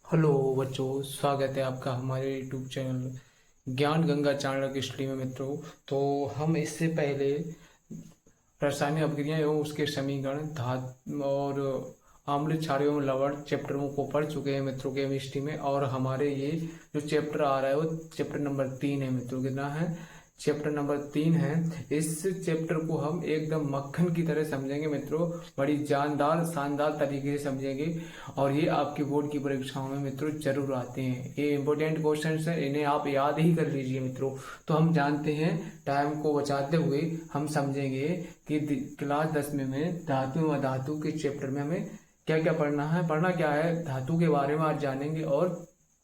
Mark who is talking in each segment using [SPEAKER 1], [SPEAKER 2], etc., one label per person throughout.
[SPEAKER 1] Hello बच्चों, स्वागत है आपका हमारे यूट्यूब चैनल ज्ञान गंगा चाणक्य स्टडी में मित्रों। तो हम इससे पहले रासायनिक अपक्रिया एवं उसके समीकरण धातु और आम्ल क्षार एवं लवण चैप्टरों को पढ़ चुके हैं मित्रों केमिस्ट्री में। और हमारे ये जो चैप्टर आ रहा है वो चैप्टर नंबर 3 है मित्रों। कितना है? चैप्टर नंबर 3 है। इस चैप्टर को हम एकदम मक्खन की तरह समझेंगे मित्रों, बड़ी जानदार शानदार तरीके से समझेंगे। और ये आपके बोर्ड की परीक्षाओं में मित्रों जरूर आते हैं। ये इंपॉर्टेंट क्वेश्चंस हैं, इन्हें आप याद ही कर लीजिए मित्रों। तो हम जानते हैं, टाइम को बचाते हुए हम समझेंगे कि क्लास 10 में धातु व धातु के चैप्टर में हमें क्या क्या पढ़ना है। पढ़ना क्या है, धातु के बारे में आज जानेंगे और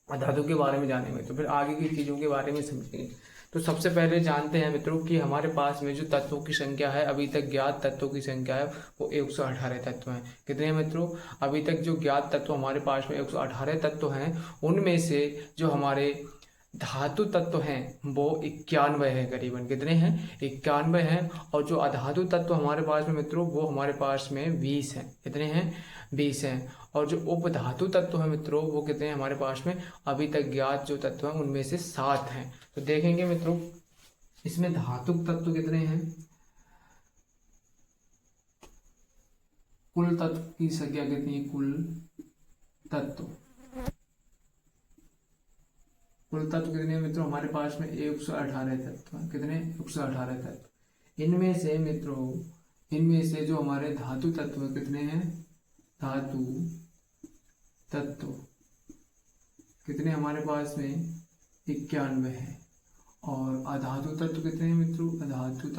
[SPEAKER 1] धातु के बारे में जानेंगे, तो फिर आगे की चीज़ों के बारे में समझेंगे। तो सबसे पहले जानते हैं मित्रों कि हमारे पास में जो तत्वों की संख्या है, अभी तक ज्ञात तत्वों की संख्या है वो 118 तत्व हैं। कितने हैं मित्रों? अभी तक जो ज्ञात तत्व हमारे पास में 118 तत्व हैं, उनमें से जो हमारे धातु तत्व हैं वो 91 है करीबन। कितने हैं? 91 हैं। और जो अधातु तत्व हमारे पास में मित्रों वो हमारे पास में 20 हैं। कितने हैं? 20 हैं। और जो उपधातु तत्व है मित्रों वो कितने हैं हमारे पास में? अभी तक ज्ञात जो तत्व हैं उनमें से 7 हैं। तो देखेंगे मित्रों इसमें धातु तत्व कितने हैं। कुल तत्व की संख्या कितनी है? तत्व कुल तत्व कितने हैं मित्रों? हमारे पास में 118 तत्व हैं। कितने? 118 तत्व। इनमें से जो हमारे धातु तत्व कितने हैं? धातु तत्व कितने हमारे पास में? 91 है। और अधातु तत्व कितने हैं मित्रों? अधातु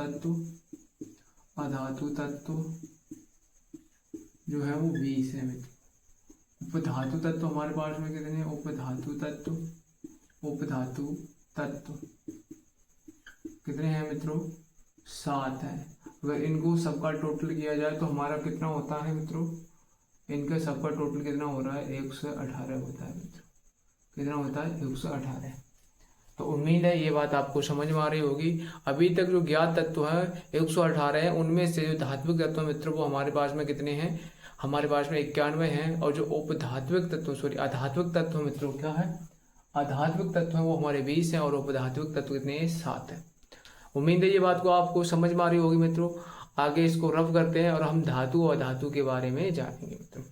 [SPEAKER 1] तत्व जो है वो 20 है मित्रों। उपधातु तत्व हमारे पास में कितने हैं? उपधातु तत्व कितने हैं मित्रों? 7 है। अगर इनको सबका टोटल किया जाए तो हमारा कितना होता है मित्रों? इनका सबका टोटल कितना हो रहा है? 118 होता है मित्रों। कितना होता है? 118। तो उम्मीद है ये बात आपको समझ में आ रही होगी। अभी तक जो ज्ञात तत्व है 118 है, उनमें से जो धात्विक तत्व मित्रों वो हमारे पास में कितने हैं? हमारे पास में 91 हैं। और जो उपधात्विक तत्व अधात्विक तत्व मित्रों क्या है? अधात्विक तत्व है वो हमारे 20 हैं। और उपधात्विक तत्व कितने हैं? 7 है। उम्मीद है ये बात को आपको समझ में आ रही होगी मित्रों। आगे इसको रफ करते हैं और हम धातु और धातु के बारे में जानेंगे मित्रों।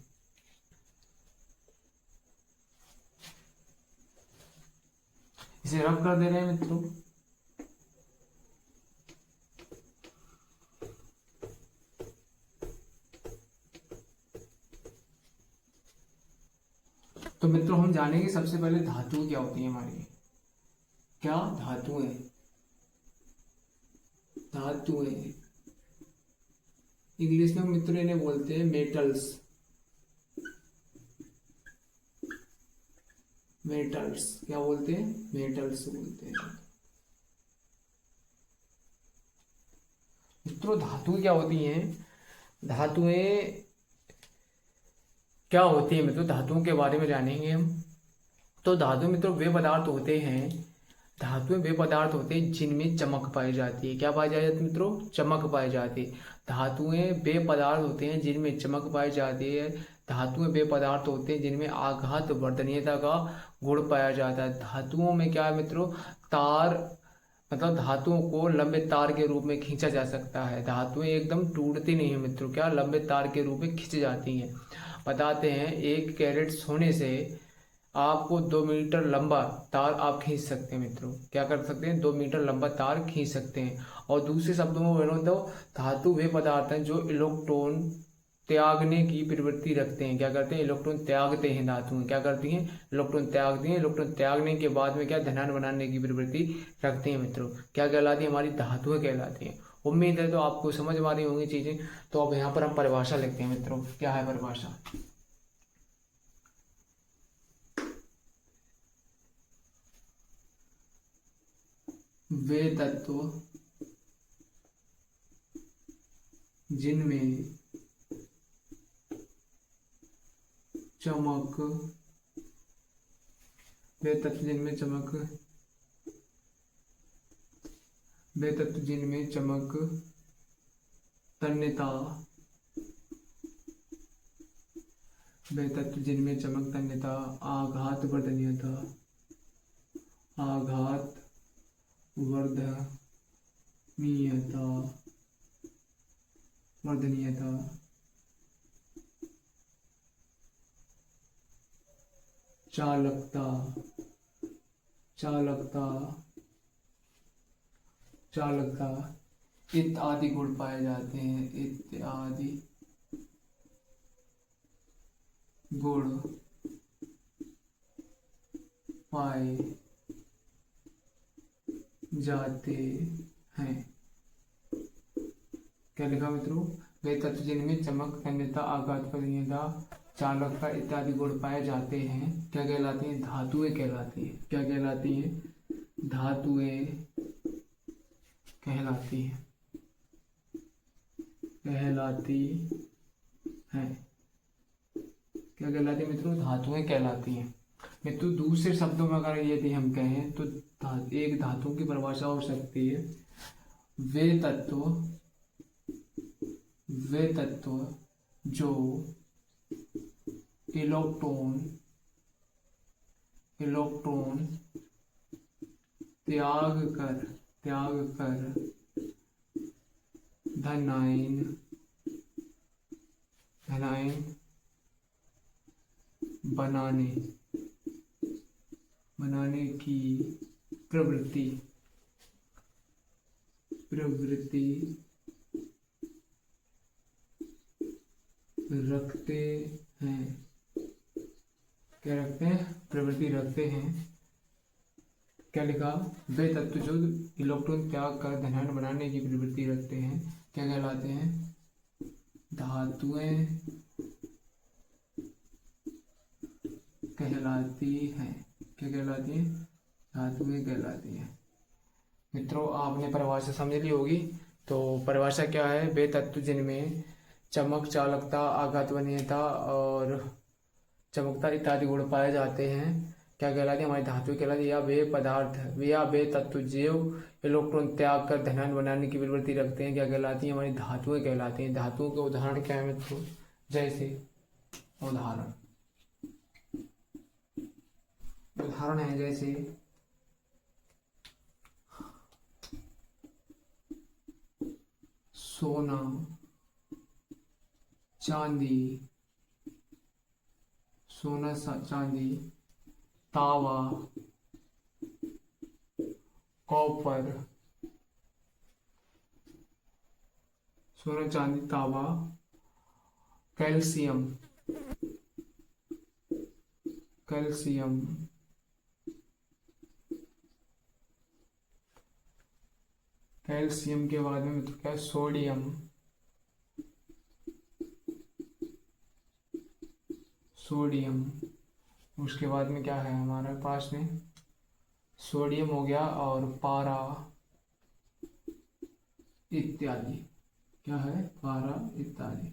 [SPEAKER 1] इसे रफ कर दे रहे हैं मित्रों। तो मित्रों हम जानेंगे सबसे पहले धातु क्या होती है हमारी। क्या धातुएं? धातुएं इंग्लिश में मित्रों इन्हें बोलते हैं मेटल्स। मेटल्स क्या बोलते हैं? मेटल्स बोलते हैं मित्रों। धातुएं क्या होती हैं? धातुएं क्या होती है मित्रों, धातुओं के बारे में जानेंगे हम। तो धातु मित्रों वे पदार्थ होते हैं, धातुएं वे पदार्थ होते हैं जिनमें चमक पाई जाती है। क्या पाई जाती है मित्रों? चमक पाई जाती है। धातुएं वे पदार्थ होते हैं जिनमें चमक पाई जाती है। धातुएं वे पदार्थ होते हैं जिनमें आघात वर्धनीयता का गुण पाया जाता है। धातुओं में क्या है मित्रों? तार मतलब धातुओं को लंबे तार के रूप में खींचा जा सकता है। धातुएं एकदम टूटती नहीं है मित्रों, क्या लंबे तार के रूप में खींच जाती हैं। बताते हैं 1 कैरेट सोने से आपको 2 मीटर लंबा तार आप खींच सकते हैं मित्रों। क्या कर सकते हैं? 2 मीटर लंबा तार खींच सकते हैं। और दूसरे शब्दों में बोलो तो धातु वे पदार्थ हैं जो इलेक्ट्रॉन त्यागने की प्रवृत्ति रखते हैं। क्या करते हैं? इलेक्ट्रॉन त्यागते हैं। धातुएं क्या करती हैं? इलेक्ट्रॉन त्यागती हैं। इलेक्ट्रॉन त्यागने के बाद में क्या धनात्मक बनाने की प्रवृत्ति रखती हैं मित्रों। क्या कहलाती है? हमारी धातुएं कहलाती हैं। उम्मीद है तो आपको समझ में आ रही होंगी चीजें। तो अब यहाँ पर हम परिभाषा लिखते हैं मित्रों। क्या है परिभाषा? वे तत्व जिनमें चमक वे तत्व जिनमें चमक वे तत्व जिनमें चमक तन्यता वे तत्व जिनमें चमक तन्यता आघात वर्धनीयता आघात वर्धनीयता वर्धनीयता चालकता चालकता चालकता इत्यादि गुण पाए जाते हैं। इत्यादि गुण पाए जाते हैं। क्या लिखा मित्रों? वे तत्व जिनमें चमक तन्यता आघात वर्धनीयता चालकता इत्यादि गुण पाए जाते हैं क्या कहलाती हैं? धातुएं कहलाती हैं। क्या कहलाती हैं? धातुएं कहलाती हैं। कहलाती हैं। क्या कहलाती है मित्रों? धातुएं कहलाती हैं। मित्रों दूसरे शब्दों में अगर यदि हम कहें तो एक धातु की परिभाषा हो सकती है वे तत्व जो इलेक्ट्रॉन त्याग कर धनायन बनाने की प्रवृत्ति रखते हैं। क्या रखते हैं? प्रवृत्ति रखते हैं। क्या लिखा? वे तत्व जो इलेक्ट्रॉन त्याग कर धनायन बनाने की प्रवृत्ति रखते हैं क्या कहलाते हैं? धातुएं कहलाती हैं। क्या कहलाती हैं? धातुएं कहलाती हैं। मित्रों आपने परिभाषा समझ ली होगी। तो परिभाषा क्या है? वे तत्व जिनमें चमक चालकता आघात वर्धनीयता और चमकता इत्यादि गुण पाए जाते हैं क्या कहलाती है? हमारी धातु कहलाती है। या वे पदार्थ या वे तत्व जो इलेक्ट्रॉन त्याग कर धनायन बनाने की प्रवृत्ति रखते हैं क्या कहलाती है? हमारी धातुएं कहलाती हैं। धातुओं के उदाहरण क्या है मित्रों? जैसे उदाहरण है जैसे सोना चांदी तावा कॉपर सोना चांदी तावा कैल्शियम के बाद में मतलब क्या? सोडियम उसके बाद में क्या है हमारे पास में? सोडियम हो गया और पारा इत्यादि। क्या है? पारा इत्यादि।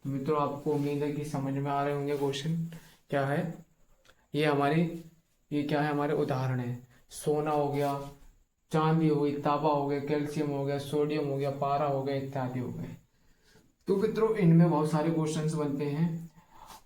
[SPEAKER 1] तो मित्रों आपको उम्मीद है कि समझ में आ रहे होंगे क्वेश्चन क्या है। ये क्या है? हमारे उदाहरण है। सोना हो गया, चांदी हो गई, तांबा हो गया, कैल्शियम हो गया, सोडियम हो गया, पारा हो गया इत्यादि हो गए। तो मित्रों इनमें बहुत सारे क्वेश्चंस बनते हैं।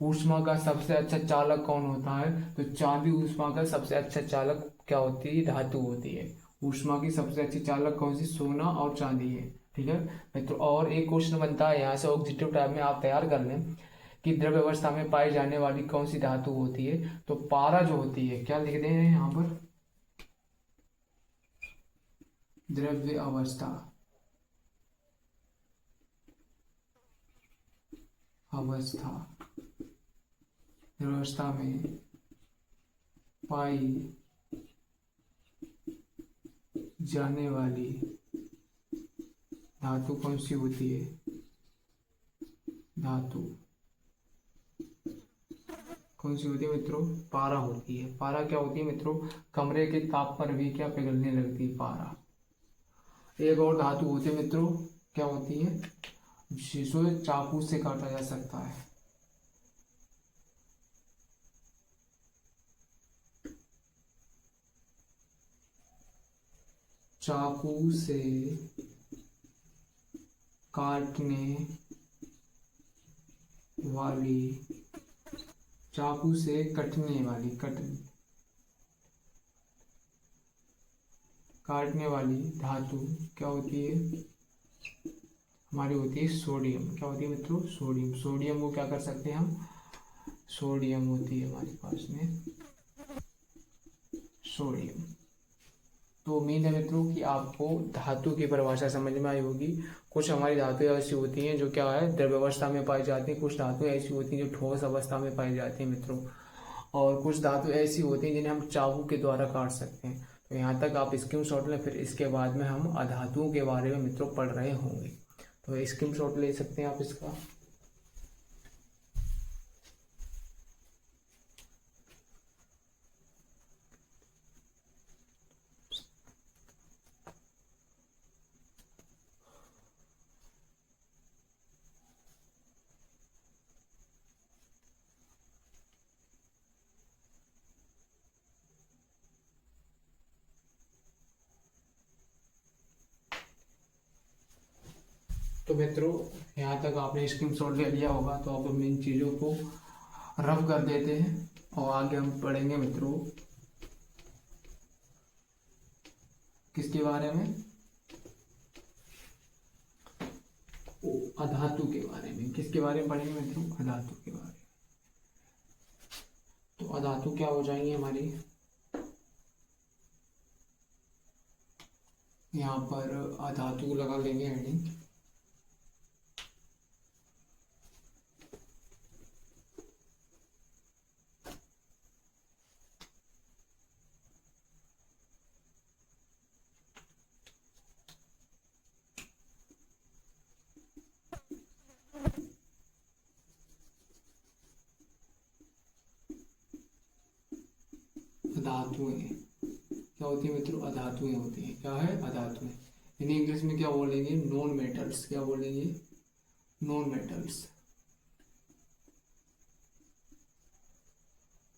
[SPEAKER 1] ऊष्मा का सबसे अच्छा चालक कौन होता है? तो चांदी ऊष्मा का सबसे अच्छा चालक क्या होती है? धातु होती है। ऊष्मा की सबसे अच्छी चालक कौन सी? सोना और चांदी है। ठीक है मित्रों। और एक क्वेश्चन बनता है यहाँ से ऑक्सीडेटिव टाइप में, आप तैयार कर लें कि द्रव्य अवस्था में पाई जाने वाली कौन सी धातु होती है? तो पारा जो होती है, क्या लिख दे रहे हैं यहाँ पर? द्रव्य अवस्था में पाई जाने वाली धातु कौन सी होती है? धातु कौन सी होती है मित्रों? पारा होती है। पारा क्या होती है मित्रों? कमरे के ताप पर भी क्या पिघलने लगती है? पारा। एक और धातु होती है मित्रों, क्या होती है? जिसको चाकू से काटा जा सकता है। चाकू से काटने वाली, चाकू से कटने वाली, काटने वाली धातु क्या होती है हमारी? होती है सोडियम। क्या होती है मित्रों? सोडियम। सोडियम को क्या कर सकते हैं हम? सोडियम होती है हमारे पास में सोडियम। तो उम्मीद है मित्रों कि आपको धातु की परिभाषा समझ में आई होगी। कुछ हमारी धातुएं ऐसी होती हैं जो क्या है, द्रव्य अवस्था में पाई जाती हैं। कुछ धातुएं ऐसी होती हैं जो ठोस अवस्था में पाई जाती हैं मित्रों। और कुछ धातु ऐसी होती हैं जिन्हें हम चाकू के द्वारा काट सकते हैं। तो यहाँ तक आप स्क्रीनशॉट लें, फिर इसके बाद में हम अधातुओं के बारे में मित्रों पढ़ रहे होंगे। तो स्क्रीनशॉट ले सकते हैं आप इसका। तो मित्रों यहाँ तक आपने स्क्रीनशॉट ले लिया होगा, तो आप इन चीज़ों को रफ कर देते हैं और आगे हम पढ़ेंगे मित्रों किसके बारे में? अधातु के बारे में। किसके बारे में पढ़ेंगे मित्रों? अधातु के बारे में। तो अधातु क्या हो जाएंगी हमारी? यहाँ पर अधातु लगा लेंगे हेडिंग। अधातुएं क्या होती है मित्रों? अधातुएं होती हैं। क्या है? अधातुएं। इन्हें इंग्लिश में क्या बोलेंगे? Non metals. क्या बोलेंगे? Non metals.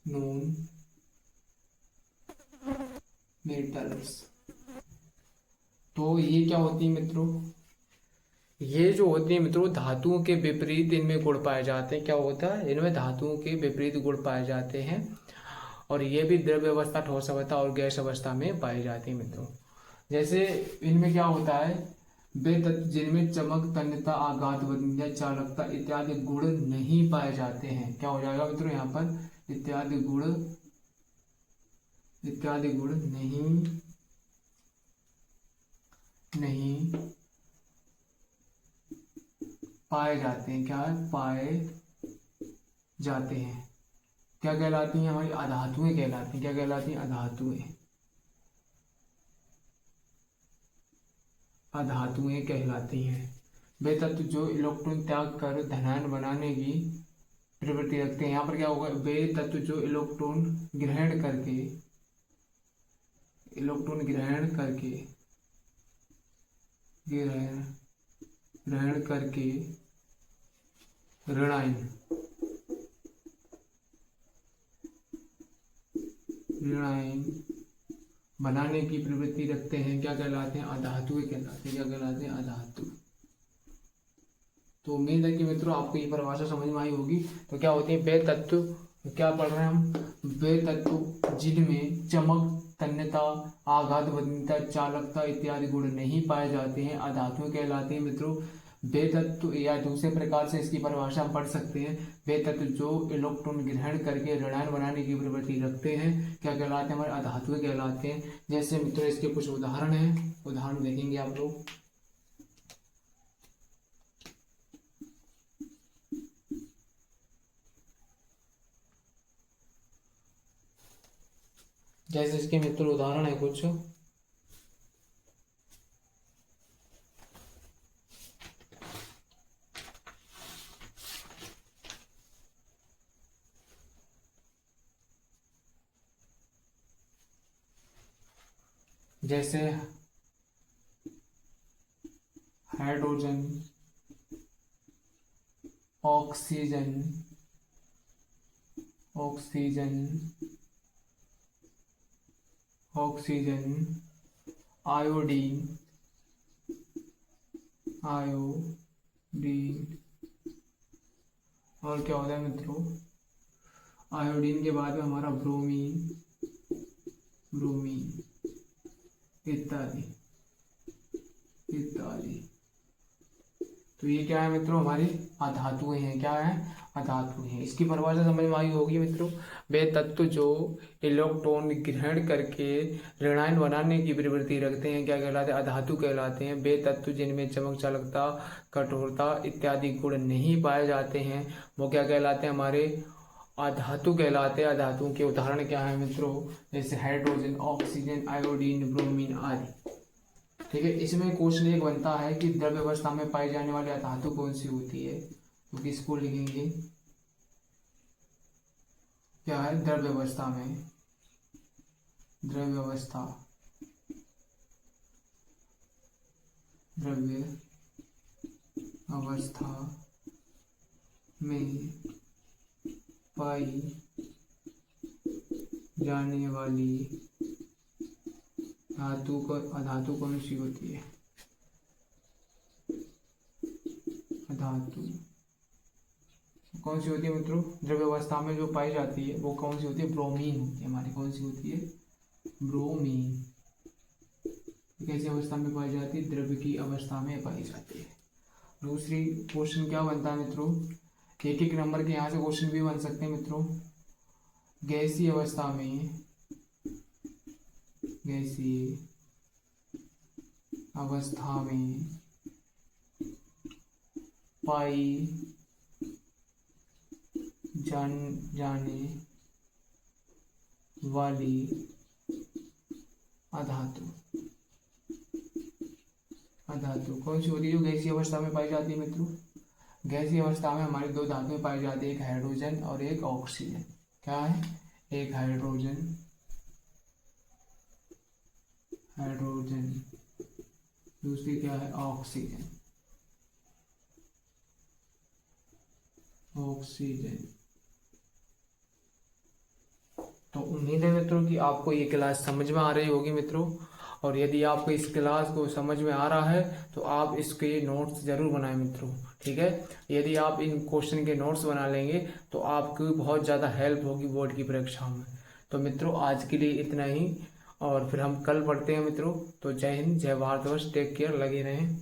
[SPEAKER 1] Non metals. तो ये क्या होती है मित्रों? ये जो होती है मित्रों धातुओं के विपरीत इनमें गुण पाए जाते हैं। क्या होता है? इनमें धातुओं के विपरीत गुण पाए जाते हैं और ये भी द्रव्य अवस्था, ठोस अवस्था और गैस अवस्था में पाई जाती है मित्रों। जैसे इनमें क्या होता है? वे तत्व जिनमें चमक, तन्यता, आघात, वरीयता, चालकता इत्यादि गुण नहीं पाए जाते हैं। क्या हो जाएगा मित्रों यहाँ पर? इत्यादि गुण नहीं पाए जाते हैं। क्या है? पाए जाते हैं। क्या कहलाती हैं? हमारी अधातुएं कहलाती हैं। क्या कहलाती हैं? अधातुएं। अधातुएं कहलाती हैं। वे तत्व जो इलेक्ट्रॉन त्याग कर धनायन बनाने की प्रवृत्ति रखते हैं। यहाँ पर क्या होगा? वे तत्व जो इलेक्ट्रॉन ग्रहण करके ऋणायन बनाने की प्रवृत्ति रखते हैं। क्या कहलाते हैं? अधातुएं कहलाते हैं। क्या कहलाते हैं? अधातु। तो उम्मीद है कि मित्रों आपको ये परिभाषा समझ में आई होगी। तो क्या होती है? वे तत्व, क्या पढ़ रहे हैं हम? वे तत्व जिनमें चमक, तन्यता, आघात, वरीयता, चालकता इत्यादि गुण नहीं पाए जाते हैं अधातुएं कहलाते हैं मित्रों। वे तत्व, या दूसरे प्रकार से इसकी परिभाषा हम पढ़ सकते हैं, वे तत्व जो इलेक्ट्रॉन ग्रहण करके ऋणायन बनाने की प्रवृत्ति रखते हैं क्या कहलाते हैं? हमारे अधातुएं कहलाते हैं। जैसे मित्रों इसके कुछ उदाहरण हैं, उदाहरण देखेंगे आप लोग। जैसे इसके मित्रों उदाहरण है कुछ। जैसे हाइड्रोजन, ऑक्सीजन, आयोडीन, और क्या होता है मित्रों, आयोडीन के बाद में हमारा ब्रोमीन, ब्रोमीन इत्यादि इत्यादि। तो ये क्या है मित्रों, हमारी अधातुएं हैं। क्या है, अधातुएं हैं। इसकी परिभाषा समझ में आई होगी मित्रों। वे तत्व जो इलेक्ट्रॉन ग्रहण करके ऋणायन बनाने की प्रवृत्ति रखते हैं क्या कहलाते हैं, अधातु कहलाते हैं। वे तत्व जिनमें चमक, चालकता, कठोरता इत्यादि गुण नहीं पाए जाते हैं वो क्या कहलाते हैं, हमारे अधातु कहलाते हैं। अधातुओं के उदाहरण क्या है मित्रों, जैसे हाइड्रोजन, ऑक्सीजन, आयोडीन, ब्रोमीन आदि। ठीक है, इसमें क्वेश्चन एक बनता है कि द्रव्य अवस्था में पाई जाने वाली अधातु कौन सी होती है, तो किसको लिखेंगे, क्या है, द्रव्य अवस्था में, द्रव्य अवस्था, द्रव्य अवस्था में पाई जाने वाली अधातु कौन सी होती है, अधातु कौन सी होती है मित्रों, द्रव्य अवस्था में जो पाई जाती है वो कौन सी होती है, ब्रोमीन होती है हमारी। कौन सी होती है, ब्रोमीन। कैसी अवस्था में पाई जाती है, द्रव्य की अवस्था में पाई जाती है। दूसरी क्वेश्चन क्या बनता है मित्रों, एक एक नंबर के यहाँ से क्वेश्चन भी बन सकते हैं मित्रों। गैसीय अवस्था में, गैसीय अवस्था में पाई जाने वाली अधातु, अधातु कौन सी होती है जो गैसीय अवस्था में पाई जाती है मित्रों। गैसीय अवस्था में हमारी दो धातुएं पाई जाती है, एक हाइड्रोजन और एक ऑक्सीजन। क्या है, एक हाइड्रोजन, हाइड्रोजन, दूसरी क्या है, ऑक्सीजन, ऑक्सीजन। तो उम्मीद है मित्रों कि आपको ये क्लास समझ में आ रही होगी मित्रों। और यदि आपको इस क्लास को समझ में आ रहा है तो आप इसके नोट्स जरूर बनाएं मित्रों। ठीक है, यदि आप इन क्वेश्चन के नोट्स बना लेंगे तो आपको बहुत ज़्यादा हेल्प होगी बोर्ड की परीक्षा में। तो मित्रों आज के लिए इतना ही, और फिर हम कल पढ़ते हैं मित्रों। तो जय हिंद, जय भारतवर्ष, टेक केयर, लगे रहें।